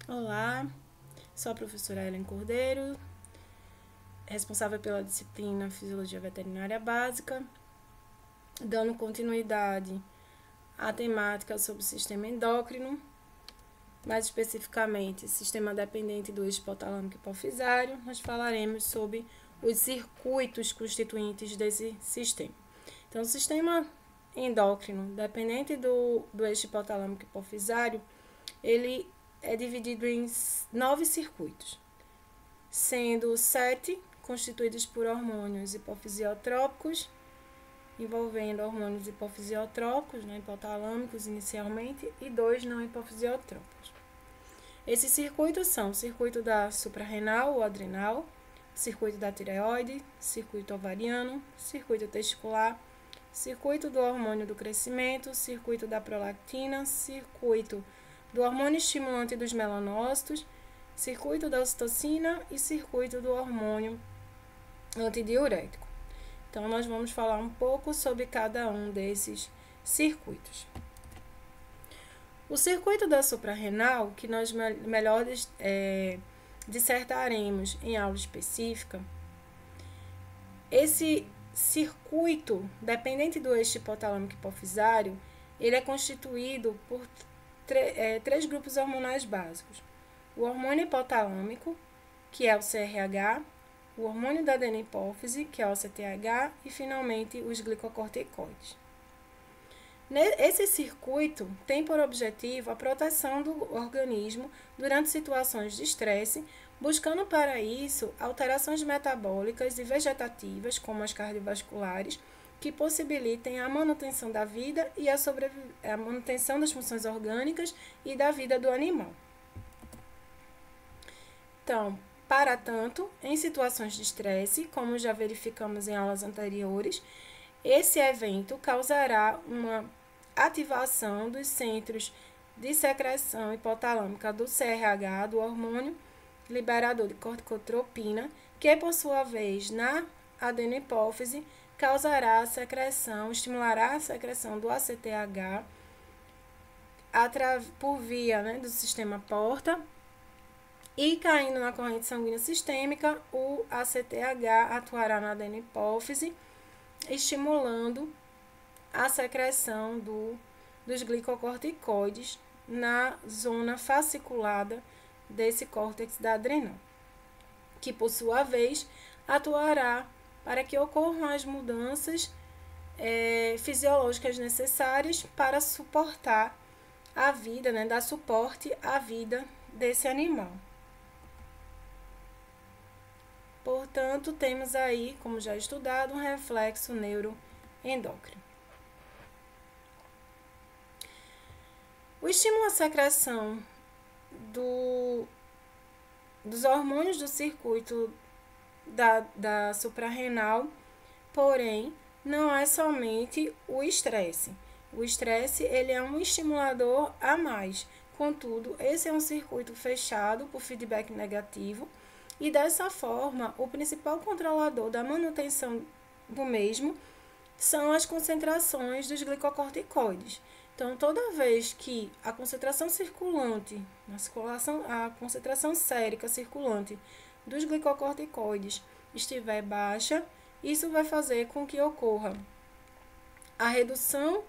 Olá, sou a professora Ellen Cordeiro, responsável pela disciplina Fisiologia Veterinária Básica, dando continuidade à temática sobre o sistema endócrino, mais especificamente, sistema dependente do eixo hipotalâmico hipofisário. Nós falaremos sobre os circuitos constituintes desse sistema. Então, o sistema endócrino dependente do eixo hipotalâmico hipofisário, ele é dividido em 9 circuitos, sendo 7 constituídos por hormônios hipofisiotrópicos, envolvendo hormônios hipofisiotrópicos, hipotalâmicos inicialmente, e 2 não hipofisiotrópicos. Esses circuitos são o circuito da suprarrenal ou adrenal, circuito da tireoide, circuito ovariano, circuito testicular, circuito do hormônio do crescimento, circuito da prolactina, circuito do hormônio estimulante dos melanócitos, circuito da ocitocina e circuito do hormônio antidiurético. Então, nós vamos falar um pouco sobre cada um desses circuitos. O circuito da suprarrenal, que nós melhor dissertaremos em aula específica, esse circuito, dependente do eixo hipotalâmico hipofisário, ele é constituído por três grupos hormonais básicos. O hormônio hipotalâmico, que é o CRH, o hormônio da adenopófise, que é o ACTH, e finalmente os glicocorticoides. Esse circuito tem por objetivo a proteção do organismo durante situações de estresse, buscando para isso alterações metabólicas e vegetativas, como as cardiovasculares, que possibilitem a manutenção da vida e a manutenção das funções orgânicas e da vida do animal. Então, para tanto, em situações de estresse, como já verificamos em aulas anteriores, esse evento causará uma ativação dos centros de secreção hipotalâmica do CRH, do hormônio liberador de corticotropina, que, por sua vez, na adenopófise, causará a secreção, estimulará a secreção do ACTH por via do sistema porta, e caindo na corrente sanguínea sistêmica, o ACTH atuará na adenopófise, estimulando a secreção dos glicocorticoides na zona fasciculada desse córtex da adrenal, que, por sua vez, atuará para que ocorram as mudanças fisiológicas necessárias para suportar a vida, dar suporte à vida desse animal. Portanto, temos aí, como já estudado, um reflexo neuroendócrino. O estímulo à secreção dos hormônios do circuito da suprarrenal, porém, não é somente o estresse. O estresse, ele é um estimulador a mais. Contudo, esse é um circuito fechado por feedback negativo e, dessa forma, o principal controlador da manutenção do mesmo são as concentrações dos glicocorticoides. Então, toda vez que a concentração circulante, a concentração sérica circulante dos glicocorticoides estiver baixa, isso vai fazer com que ocorra a redução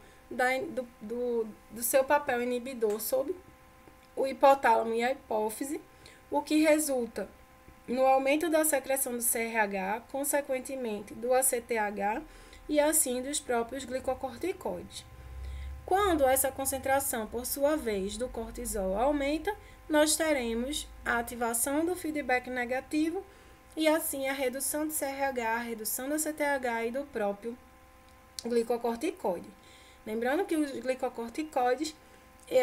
do seu papel inibidor sobre o hipotálamo e a hipófise, o que resulta no aumento da secreção do CRH, consequentemente do ACTH e assim dos próprios glicocorticoides. Quando essa concentração, por sua vez, do cortisol aumenta, nós teremos a ativação do feedback negativo e assim a redução do CRH, a redução do ACTH e do próprio glicocorticoide. Lembrando que os glicocorticoides,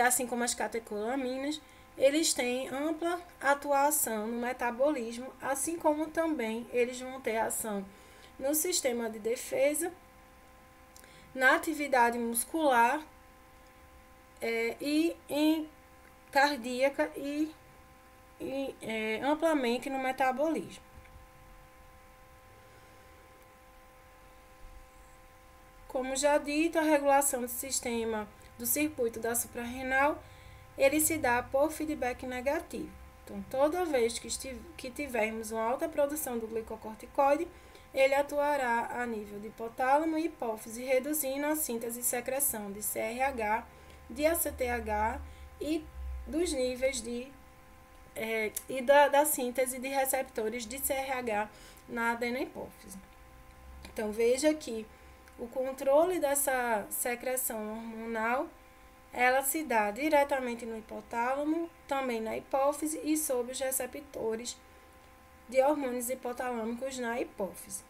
assim como as catecolaminas, eles têm ampla atuação no metabolismo, assim como também eles vão ter ação no sistema de defesa, na atividade muscular e em cardíaca e amplamente no metabolismo. Como já dito, a regulação do sistema do circuito da suprarrenal ele se dá por feedback negativo. Então, toda vez que tivermos uma alta produção do glicocorticoide, ele atuará a nível de hipotálamo e hipófise, reduzindo a síntese e secreção de CRH, de ACTH e dos níveis da síntese de receptores de CRH na adenohipófise. Então, veja que o controle dessa secreção hormonal, ela se dá diretamente no hipotálamo, também na hipófise e sob os receptores de hormônios hipotalâmicos na hipófise.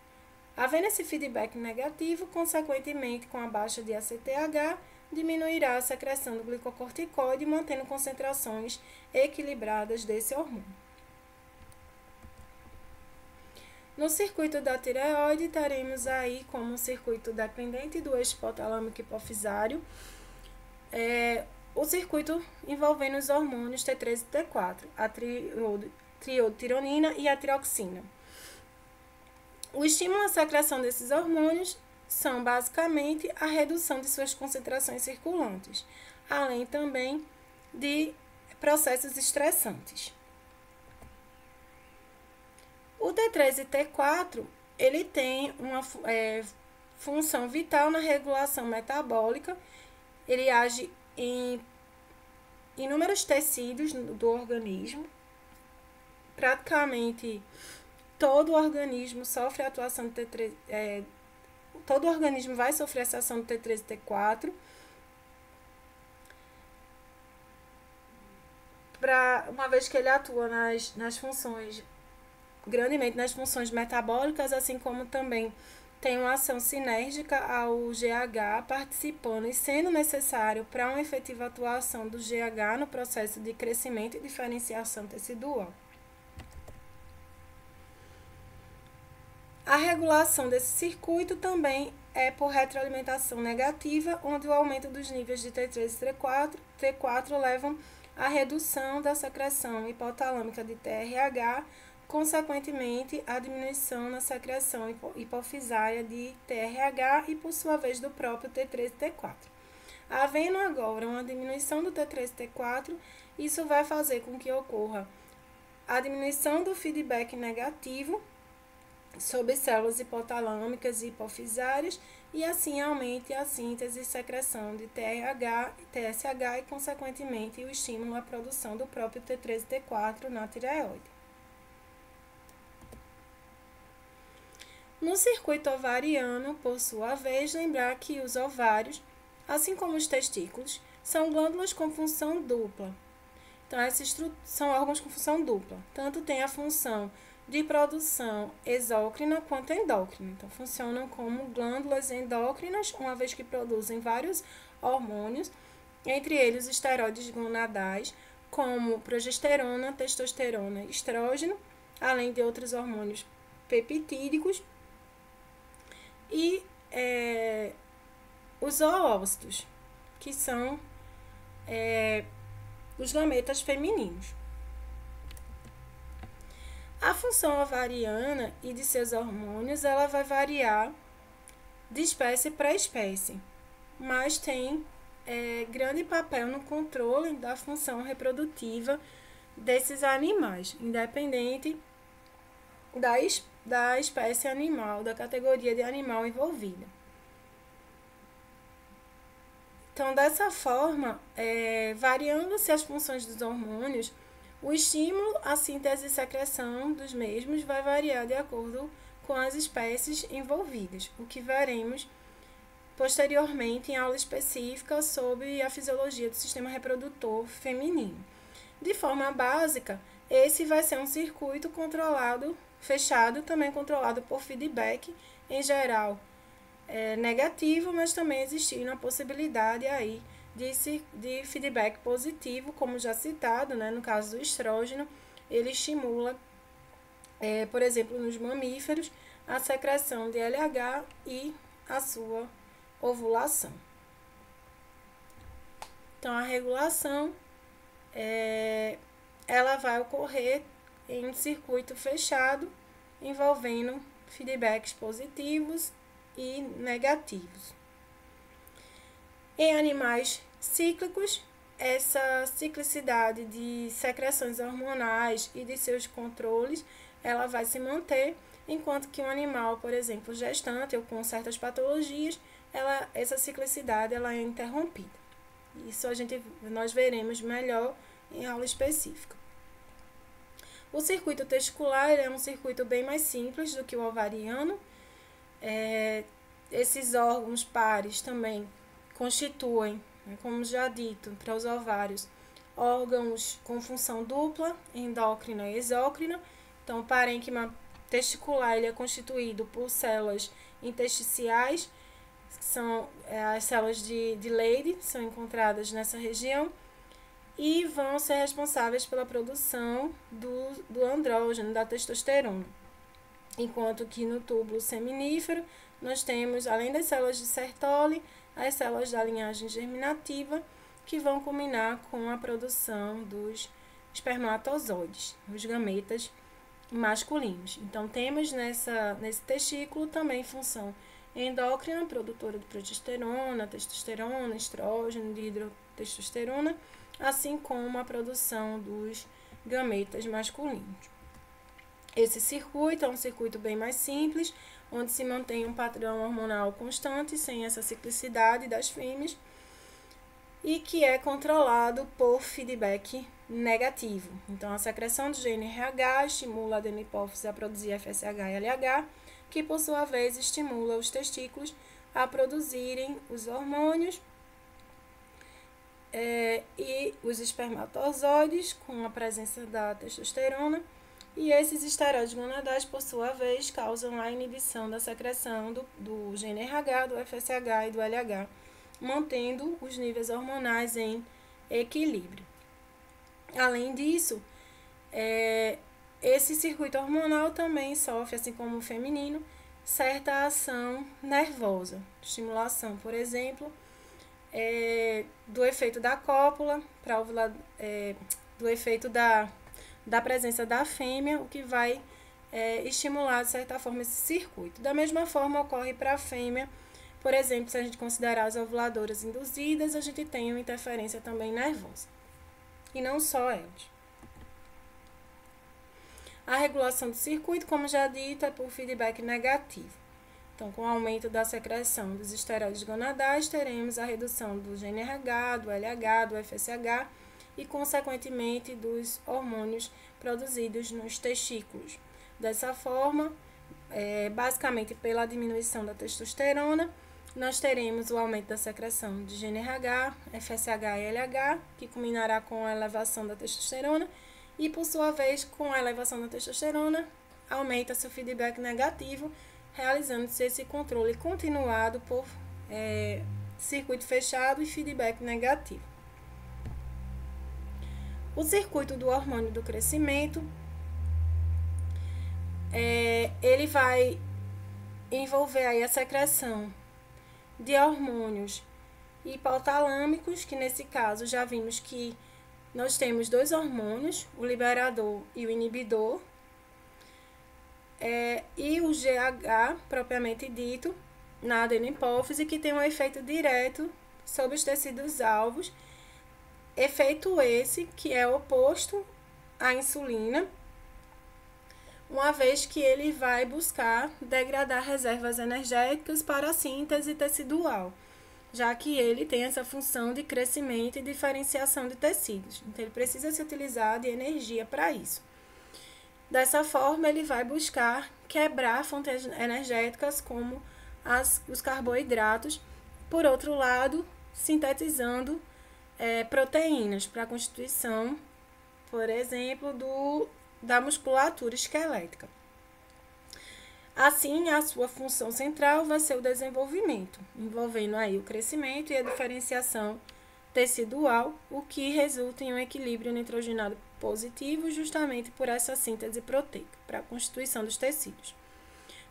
Havendo esse feedback negativo, consequentemente, com a baixa de ACTH, diminuirá a secreção do glicocorticoide, mantendo concentrações equilibradas desse hormônio. No circuito da tireoide, teremos aí como um circuito dependente do eixo hipotalâmico hipofisário, o circuito envolvendo os hormônios T3 e T4, a triiodtironina e a tiroxina. O estímulo à secreção desses hormônios são basicamente a redução de suas concentrações circulantes, além também de processos estressantes. O T3 e T4, ele tem uma função vital na regulação metabólica, ele age em inúmeros tecidos do organismo, praticamente todo o organismo sofre a atuação do T3, todo o organismo vai sofrer essa ação do T3 e T4, uma vez que ele atua nas funções, grandemente nas funções metabólicas, assim como também tem uma ação sinérgica ao GH, participando e sendo necessário para uma efetiva atuação do GH no processo de crescimento e diferenciação tecidual. A regulação desse circuito também é por retroalimentação negativa, onde o aumento dos níveis de T3 e T4 levam à redução da secreção hipotalâmica de TRH, consequentemente, a diminuição na secreção hipofisária de TRH e, por sua vez, do próprio T3 e T4. Havendo agora uma diminuição do T3 e T4, isso vai fazer com que ocorra a diminuição do feedback negativo sobre células hipotalâmicas e hipofisárias e assim aumente a síntese e secreção de TRH e TSH e, consequentemente, o estímulo à produção do próprio T3 e T4 na tireoide. No circuito ovariano, por sua vez, lembrar que os ovários, assim como os testículos, são glândulas com função dupla. Então, esses são órgãos com função dupla. Tanto tem a função de produção exócrina quanto endócrina. Então, funcionam como glândulas endócrinas, uma vez que produzem vários hormônios, entre eles esteroides gonadais, como progesterona, testosterona e estrógeno, além de outros hormônios peptídicos, e os oócitos, que são os gametas femininos. A função ovariana e de seus hormônios, ela vai variar de espécie para espécie, mas tem grande papel no controle da função reprodutiva desses animais, independente da espécie animal, da categoria de animal envolvida. Então, dessa forma, variando-se as funções dos hormônios, o estímulo à síntese e secreção dos mesmos vai variar de acordo com as espécies envolvidas, o que veremos posteriormente em aula específica sobre a fisiologia do sistema reprodutor feminino. De forma básica, esse vai ser um circuito controlado, fechado, também controlado por feedback, em geral negativo, mas também existindo a possibilidade aí de feedback positivo, como já citado, né, no caso do estrógeno, ele estimula, por exemplo, nos mamíferos, a secreção de LH e a sua ovulação. Então, a regulação, ela vai ocorrer em um circuito fechado, envolvendo feedbacks positivos e negativos. Em animais cíclicos, essa ciclicidade de secreções hormonais e de seus controles, ela vai se manter, enquanto que um animal, por exemplo, gestante ou com certas patologias, essa ciclicidade ela é interrompida. Isso nós veremos melhor em aula específica. O circuito testicular é um circuito bem mais simples do que o ovariano. Esses órgãos pares também constituem, como já dito, para os ovários, órgãos com função dupla, endócrina e exócrina. Então, o parênquima testicular ele é constituído por células intersticiais, que são as células de Leydig, são encontradas nessa região, e vão ser responsáveis pela produção do andrógeno, da testosterona. Enquanto que no túbulo seminífero, nós temos, além das células de Sertoli, as células da linhagem germinativa, que vão culminar com a produção dos espermatozoides, os gametas masculinos. Então, temos nesse testículo também função endócrina, produtora de progesterona, testosterona, estrógeno, dihidrotestosterona, assim como a produção dos gametas masculinos. Esse circuito é um circuito bem mais simples, onde se mantém um padrão hormonal constante, sem essa ciclicidade das fêmeas, e que é controlado por feedback negativo. Então, a secreção do gene RH estimula a adenopófise a produzir FSH e LH, que por sua vez estimula os testículos a produzirem os hormônios e os espermatozoides com a presença da testosterona, e esses esteroides gonadais, por sua vez, causam a inibição da secreção do gene RH, do FSH e do LH, mantendo os níveis hormonais em equilíbrio. Além disso, esse circuito hormonal também sofre, assim como o feminino, certa ação nervosa, estimulação, por exemplo, do efeito da cópula, do efeito da presença da fêmea, o que vai estimular, de certa forma, esse circuito. Da mesma forma, ocorre para a fêmea, por exemplo, se a gente considerar as ovuladoras induzidas, a gente tem uma interferência também nervosa. E não só elas. A regulação do circuito, como já dito, é por feedback negativo. Então, com o aumento da secreção dos esteroides gonadais, teremos a redução do gene RH, do LH, do FSH e, consequentemente, dos hormônios produzidos nos testículos. Dessa forma, basicamente pela diminuição da testosterona, nós teremos o aumento da secreção de gene RH, FSH e LH, que culminará com a elevação da testosterona, e, por sua vez, com a elevação da testosterona, aumenta-se o feedback negativo, realizando-se esse controle continuado por circuito fechado e feedback negativo. O circuito do hormônio do crescimento, ele vai envolver aí a secreção de hormônios hipotalâmicos, que nesse caso já vimos que nós temos dois hormônios, o liberador e o inibidor, e o GH, propriamente dito, na adenopófise, que tem um efeito direto sobre os tecidos alvos, efeito esse que é oposto à insulina, uma vez que ele vai buscar degradar reservas energéticas para a síntese tecidual, já que ele tem essa função de crescimento e diferenciação de tecidos. Então, ele precisa se utilizar de energia para isso. Dessa forma, ele vai buscar quebrar fontes energéticas como os carboidratos, por outro lado, sintetizando proteínas para a constituição, por exemplo, da musculatura esquelética. Assim, a sua função central vai ser o desenvolvimento, envolvendo aí o crescimento e a diferenciação tecidual, o que resulta em um equilíbrio nitrogenado positivo, justamente por essa síntese proteica, para a constituição dos tecidos.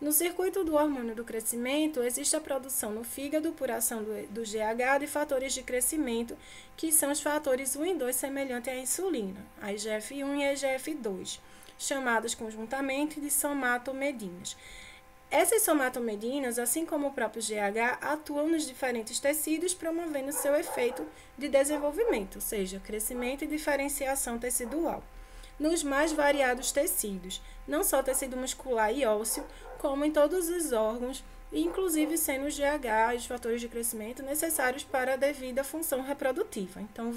No circuito do hormônio do crescimento, existe a produção no fígado, por ação do GH, de fatores de crescimento, que são os fatores 1 e 2 semelhantes à insulina, a IGF-1 e a IGF-2, chamadas conjuntamente de somatomedinas. Essas somatomedinas, assim como o próprio GH, atuam nos diferentes tecidos, promovendo seu efeito de desenvolvimento, ou seja, crescimento e diferenciação tecidual, nos mais variados tecidos, não só tecido muscular e ósseo, como em todos os órgãos, inclusive sendo o GH e os fatores de crescimento necessários para a devida função reprodutiva. Então,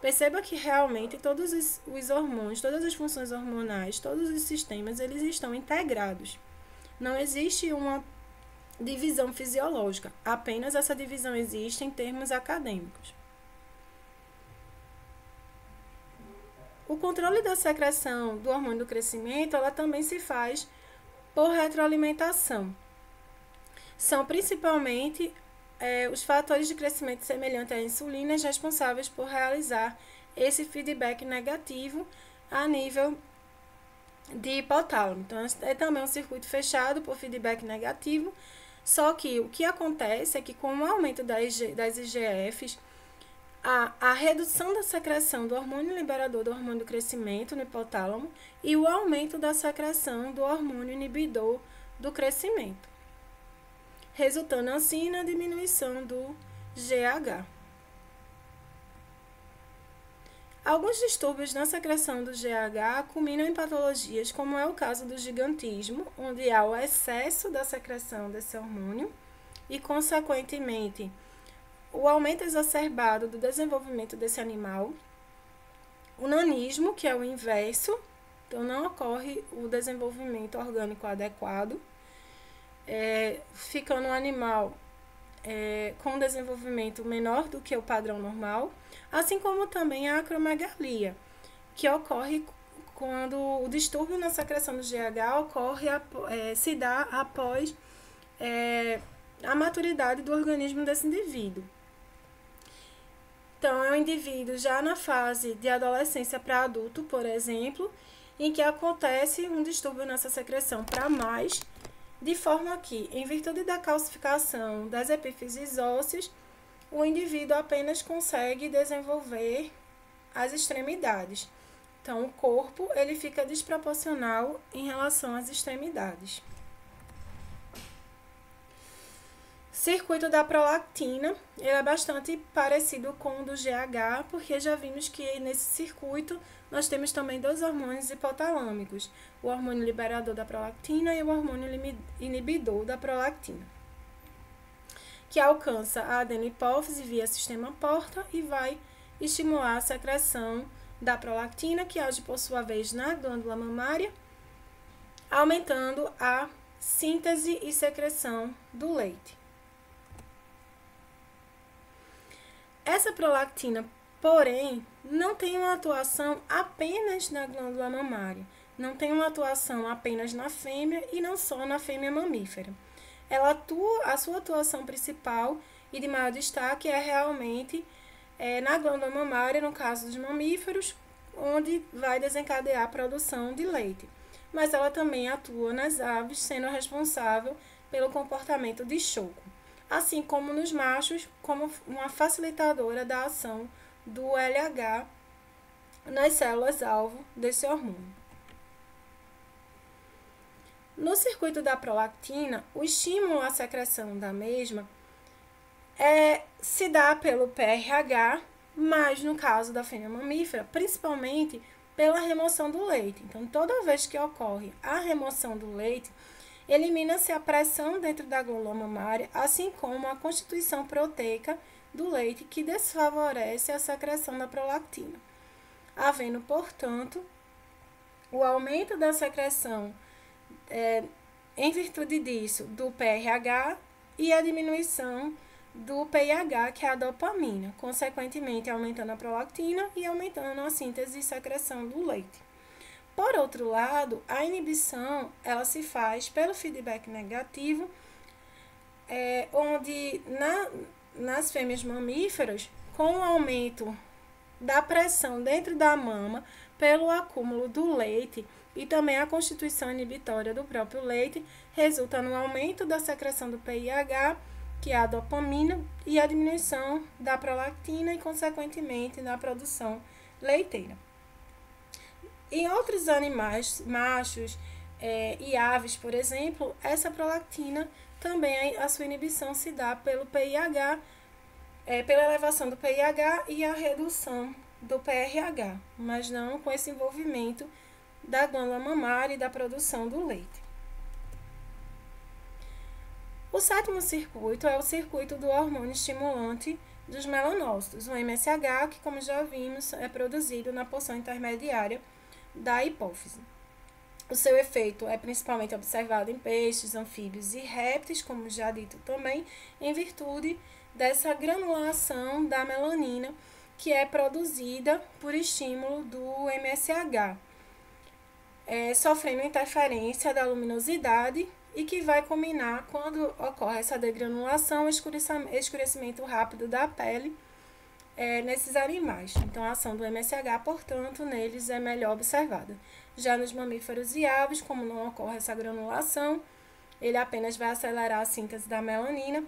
perceba que realmente todos os hormônios, todas as funções hormonais, todos os sistemas, eles estão integrados. Não existe uma divisão fisiológica, apenas essa divisão existe em termos acadêmicos. O controle da secreção do hormônio do crescimento, ela também se faz por retroalimentação. São principalmente os fatores de crescimento semelhante à insulina responsáveis por realizar esse feedback negativo a nível de hipotálamo. Então, é também um circuito fechado por feedback negativo, só que o que acontece é que com o aumento das IGFs, a redução da secreção do hormônio liberador do hormônio do crescimento no hipotálamo e o aumento da secreção do hormônio inibidor do crescimento, resultando assim na diminuição do GH. Alguns distúrbios na secreção do GH culminam em patologias, como é o caso do gigantismo, onde há o excesso da secreção desse hormônio e, consequentemente, o aumento exacerbado do desenvolvimento desse animal. O nanismo, que é o inverso, então não ocorre o desenvolvimento orgânico adequado, ficando o animal com um desenvolvimento menor do que o padrão normal, assim como também a acromegalia, que ocorre quando o distúrbio na secreção do GH se dá após a maturidade do organismo desse indivíduo. Então, é um indivíduo já na fase de adolescência para adulto, por exemplo, em que acontece um distúrbio nessa secreção para mais, de forma que, em virtude da calcificação das epífises ósseas, o indivíduo apenas consegue desenvolver as extremidades. Então, o corpo ele fica desproporcional em relação às extremidades. Circuito da prolactina, ele é bastante parecido com o do GH, porque já vimos que nesse circuito nós temos também dois hormônios hipotalâmicos, o hormônio liberador da prolactina e o hormônio inibidor da prolactina, que alcança a adenopófise via sistema porta e vai estimular a secreção da prolactina, que age por sua vez na glândula mamária, aumentando a síntese e secreção do leite. Essa prolactina, porém, não tem uma atuação apenas na glândula mamária, não tem uma atuação apenas na fêmea e não só na fêmea mamífera. A sua atuação principal e de maior destaque é realmente na glândula mamária, no caso dos mamíferos, onde vai desencadear a produção de leite. Mas ela também atua nas aves, sendo responsável pelo comportamento de choco, assim como nos machos, como uma facilitadora da ação do LH nas células-alvo desse hormônio. No circuito da prolactina, o estímulo à secreção da mesma se dá pelo PRH, mas no caso da fêmea mamífera, principalmente pela remoção do leite. Então, toda vez que ocorre a remoção do leite, elimina-se a pressão dentro da glândula mamária, assim como a constituição proteica do leite, que desfavorece a secreção da prolactina, havendo, portanto, o aumento da secreção, em virtude disso, do PRH e a diminuição do PIH, que é a dopamina, consequentemente aumentando a prolactina e aumentando a síntese e secreção do leite. Por outro lado, a inibição ela se faz pelo feedback negativo, onde nas fêmeas mamíferas, com o aumento da pressão dentro da mama pelo acúmulo do leite e também a constituição inibitória do próprio leite, resulta no aumento da secreção do PIH, que é a dopamina, e a diminuição da prolactina e, consequentemente, da produção leiteira. Em outros animais, machos, e aves, por exemplo, essa prolactina também a sua inibição se dá pelo PIH, pela elevação do PIH e a redução do PRH, mas não com esse envolvimento da glândula mamária e da produção do leite. O sétimo circuito é o circuito do hormônio estimulante dos melanócitos, o MSH, que, como já vimos, é produzido na porção intermediária da hipófise. O seu efeito é principalmente observado em peixes, anfíbios e répteis, como já dito também, em virtude dessa granulação da melanina que é produzida por estímulo do MSH, sofrendo interferência da luminosidade e que vai culminar quando ocorre essa degranulação, escurecimento rápido da pele nesses animais. Então, a ação do MSH, portanto, neles é melhor observada. Já nos mamíferos e aves, como não ocorre essa granulação, ele apenas vai acelerar a síntese da melanina.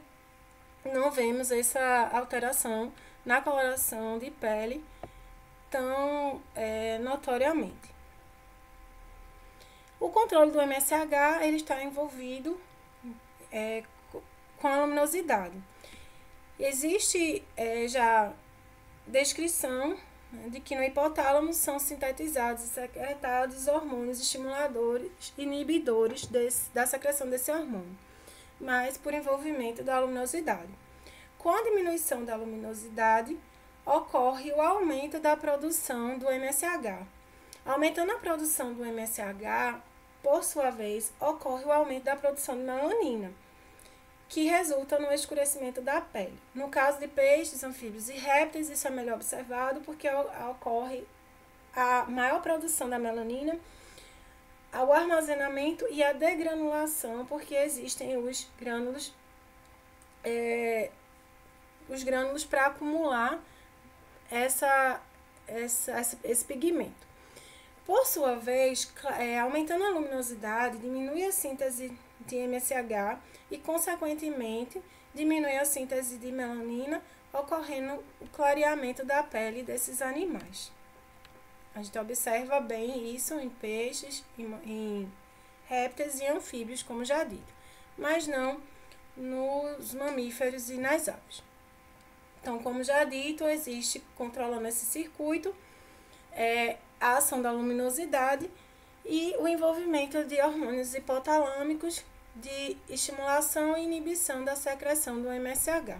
Não vemos essa alteração na coloração de pele tão notoriamente. O controle do MSH ele está envolvido com a luminosidade. Existe já descrição de que no hipotálamo são sintetizados e secretados hormônios estimuladores, inibidores da secreção desse hormônio, mas por envolvimento da luminosidade. Com a diminuição da luminosidade, ocorre o aumento da produção do MSH. Aumentando a produção do MSH, por sua vez, ocorre o aumento da produção de melanina, que resulta no escurecimento da pele. No caso de peixes, anfíbios e répteis, isso é melhor observado porque ocorre a maior produção da melanina, o armazenamento e a degranulação, porque existem os grânulos para acumular esse pigmento. Por sua vez, aumentando a luminosidade, diminui a síntese de MSH e, consequentemente, diminui a síntese de melanina, ocorrendo o clareamento da pele desses animais. A gente observa bem isso em peixes, em répteis e anfíbios, como já dito, mas não nos mamíferos e nas aves. Então, como já dito, existe, controlando esse circuito, a ação da luminosidade e o envolvimento de hormônios hipotalâmicos de estimulação e inibição da secreção do MSH.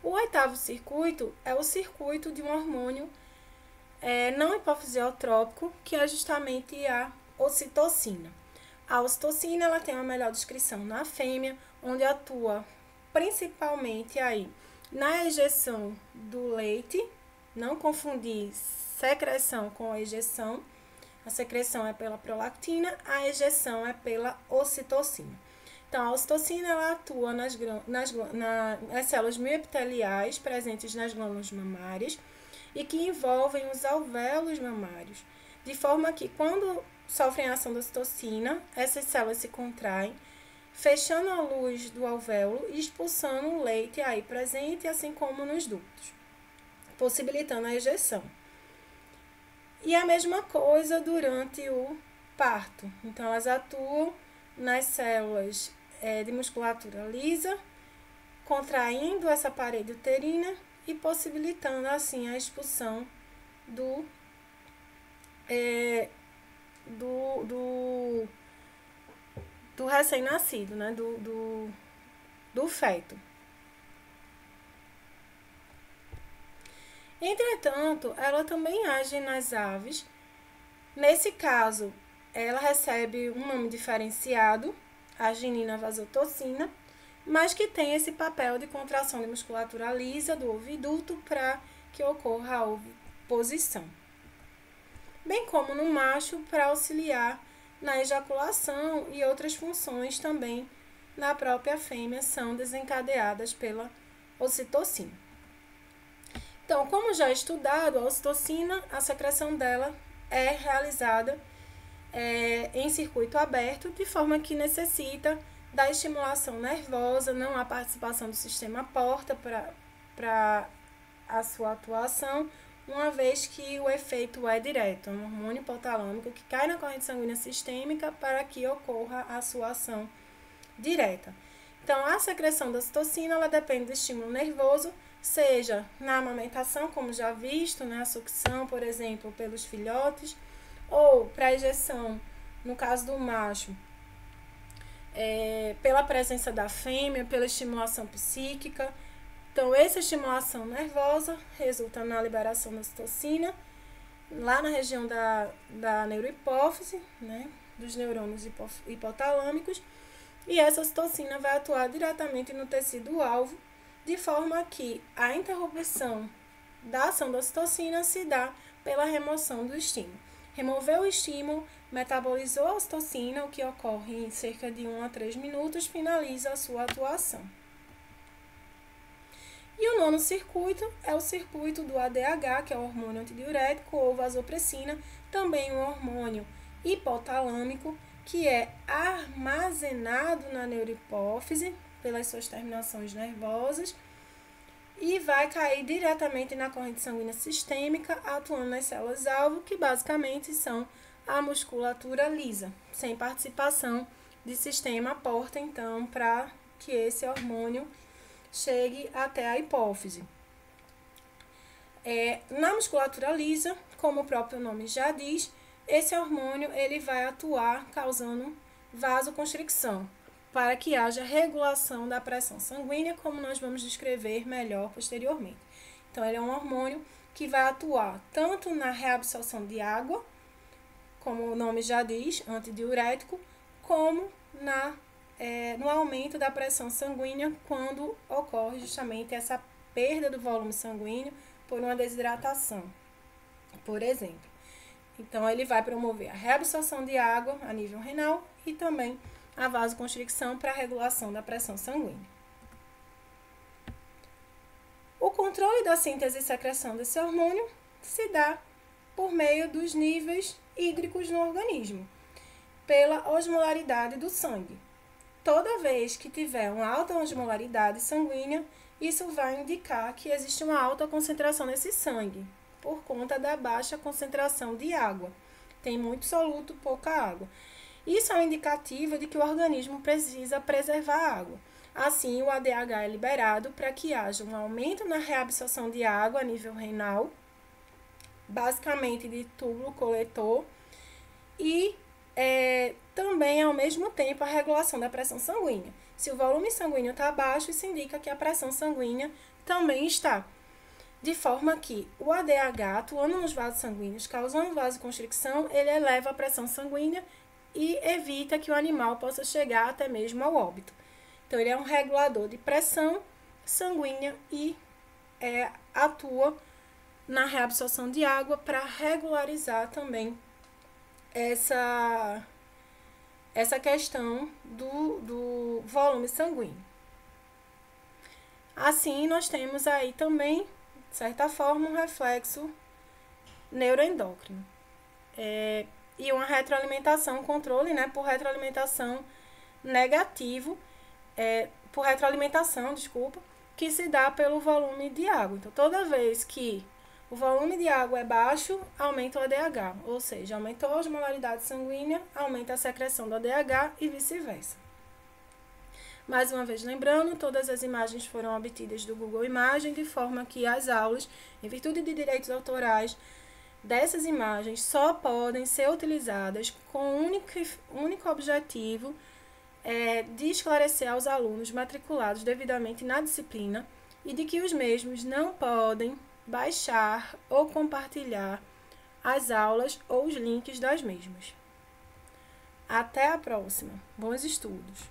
O oitavo circuito é o circuito de um hormônio não hipofisiotrópico, que é justamente a ocitocina. A ocitocina ela tem uma melhor descrição na fêmea, onde atua principalmente aí na ejeção do leite. Não confundir secreção com ejeção. A secreção é pela prolactina, a ejeção é pela ocitocina. Então, a ocitocina ela atua nas células mioepiteliais presentes nas glândulas mamárias e que envolvem os alvéolos mamários, de forma que, quando sofrem a ação da ocitocina, essas células se contraem, fechando a luz do alvéolo e expulsando o leite aí presente, assim como nos ductos, possibilitando a ejeção. E a mesma coisa durante o parto. Então, elas atuam nas células de musculatura lisa, contraindo essa parede uterina e possibilitando, assim, a expulsão do recém-nascido, né? do feto. Entretanto, ela também age nas aves. Nesse caso, ela recebe um nome diferenciado, arginina vasotocina, mas que tem esse papel de contração de musculatura lisa do oviduto para que ocorra a oviposição. Bem como no macho, para auxiliar na ejaculação e outras funções também na própria fêmea são desencadeadas pela ocitocina. Então, como já estudado, a ocitocina, a secreção dela é realizada em circuito aberto, de forma que necessita da estimulação nervosa, não há participação do sistema porta para a sua atuação, uma vez que o efeito é direto, é um hormônio hipotalâmico que cai na corrente sanguínea sistêmica para que ocorra a sua ação direta. Então, a secreção da ocitocina, ela depende do estímulo nervoso, seja na amamentação, como já visto, né, a sucção, por exemplo, pelos filhotes, ou para a ejeção, no caso do macho, pela presença da fêmea, pela estimulação psíquica. Então, essa estimulação nervosa resulta na liberação da ocitocina, lá na região da neurohipófise, né, dos neurônios hipotalâmicos, e essa ocitocina vai atuar diretamente no tecido-alvo, de forma que a interrupção da ação da ocitocina se dá pela remoção do estímulo. Removeu o estímulo, metabolizou a ocitocina, o que ocorre em cerca de 1 a 3 minutos, finaliza a sua atuação. E o nono circuito é o circuito do ADH, que é o hormônio antidiurético, ou vasopressina, também um hormônio hipotalâmico, que é armazenado na neurohipófise pelas suas terminações nervosas e vai cair diretamente na corrente sanguínea sistêmica, atuando nas células-alvo, que basicamente são a musculatura lisa, sem participação de sistema porta, então, para que esse hormônio chegue até a hipófise. Na musculatura lisa, como o próprio nome já diz, esse hormônio ele vai atuar causando vasoconstricção, para que haja regulação da pressão sanguínea, como nós vamos descrever melhor posteriormente. Então, ele é um hormônio que vai atuar tanto na reabsorção de água, como o nome já diz, antidiurético, como no aumento da pressão sanguínea, quando ocorre justamente essa perda do volume sanguíneo por uma desidratação, por exemplo. Então, ele vai promover a reabsorção de água a nível renal e também a vasoconstricção para a regulação da pressão sanguínea. O controle da síntese e secreção desse hormônio se dá por meio dos níveis hídricos no organismo, pela osmolaridade do sangue. Toda vez que tiver uma alta osmolaridade sanguínea, isso vai indicar que existe uma alta concentração nesse sangue, por conta da baixa concentração de água. Tem muito soluto, pouca água. Isso é um indicativo de que o organismo precisa preservar a água. Assim, o ADH é liberado para que haja um aumento na reabsorção de água a nível renal, basicamente de túbulo coletor, e também, ao mesmo tempo, a regulação da pressão sanguínea. Se o volume sanguíneo está baixo, isso indica que a pressão sanguínea também está. De forma que o ADH, atuando nos vasos sanguíneos, causando vasoconstricção, ele eleva a pressão sanguínea e evita que o animal possa chegar até mesmo ao óbito. Então, ele é um regulador de pressão sanguínea e atua na reabsorção de água para regularizar também essa questão do volume sanguíneo. Assim, nós temos aí também, de certa forma, um reflexo neuroendócrino. E uma retroalimentação, um controle, né, por retroalimentação negativo, que se dá pelo volume de água. Então, toda vez que o volume de água é baixo, aumenta o ADH, ou seja, aumentou a osmolaridade sanguínea, aumenta a secreção do ADH e vice-versa. Mais uma vez lembrando, todas as imagens foram obtidas do Google Imagem, de forma que as aulas, em virtude de direitos autorais, dessas imagens só podem ser utilizadas com o único objetivo de esclarecer aos alunos matriculados devidamente na disciplina e de que os mesmos não podem baixar ou compartilhar as aulas ou os links das mesmas. Até a próxima. Bons estudos!